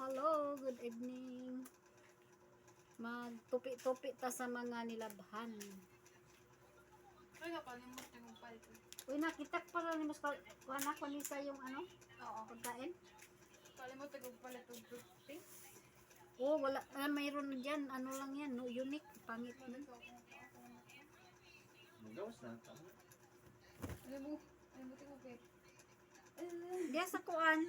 Hello, good evening. Magtupi-tupi ta sa mga nilabhan. Ay, nakalimutan mo pa ito. Uy, nakitak para ni mas kuha ko ni sa yung ano? Oo. Pagkain? Kalimutan ko pala itong fruity. Oh, wala. Mayroon diyan. Ano lang yan, no? Unique. Pangit na. Magawas na. Tama. Kalimutan ko pa. Diyan sa kuan.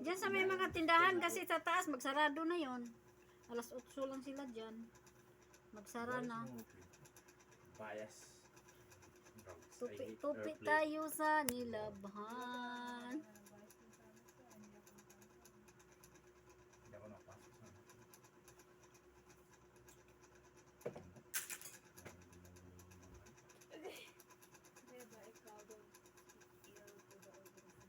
Diyan sa may mga tindahan kasi sa taas magsarado na yon. Alas 8 lang sila diyan. Magsara na. Bias. Tupi-tupi tayo sa nilabhan. Hindi ako napasok sa Diba, ikaw daw ill to the organization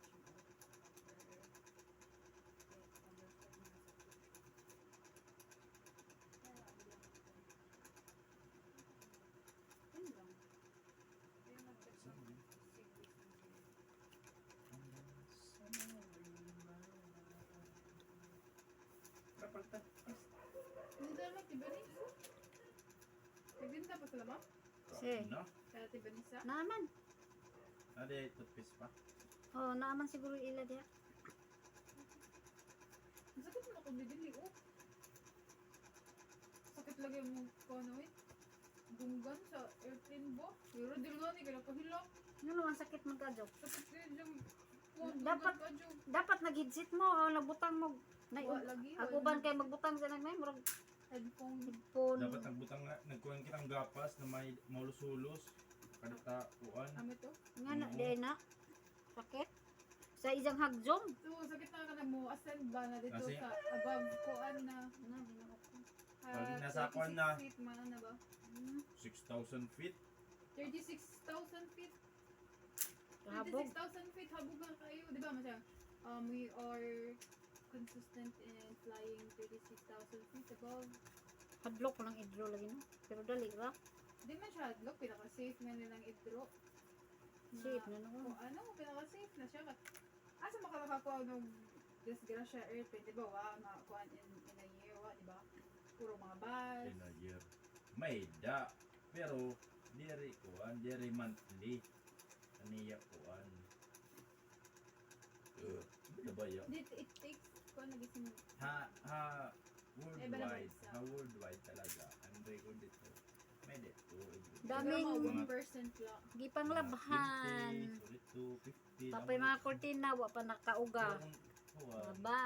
Kapalta. Hindi naman, Tibanisa. Nagbinta pa sila ba? Si. No? Sa Tibanisa? Naaman. Ada toothpaste pa. Oh, naaman siguro ila diya. Ang sakit mo na kung bibili, oh. Sakit lagi mo ko ano eh. Dunggan sa airplane ba? Pero di nga ni kaya kahilak. Ano naman sakit magkadyo? Sakit kayo dyan. Dapat- Dapat nag-headset mo o nagbutang mo. Wa lagi. Ako ba kay magbutang sa nagmay murag Headphone. headphone. Dapat nagbutang nga, nagkuhan kitang gapas na may maulusulos. Kadata kuan. Kami to. Nga na, di na. Sakit. Sa isang hagjom. So, sakit na ka na mo. Ascend ba na dito Kasi- sa above kuan na. Na, di na ako. Pag nasa kuan na. 36 feet man na ba? 6,000 feet. 36,000 feet. Habog. 36,000 feet. Habog na kayo. Di ba masya? We are consistent in flying 36,000 feet above. Hadlok ko lang idro lagi no. Pero dali ra. Di man siya hadlock. Pinaka-safe nga nilang idro. Safe na no. O ano, pinaka-safe na siya. Asa makalakakuha ng disgrasya airplane, di ba? Makakuha in a year, di ba? Puro mga bus. In a year. May da. Pero, diri kuan. Diri monthly. Aniya kuan. Ano ba yun? It takes, kung nagising, Worldwide. bansa. Worldwide talaga. Ang record dito. May dito. Daming- siguro mga 1% lang. Gipang labhan. 50, 50. Tapay mga kurtina wa pa nakauga. Kuwan. Ba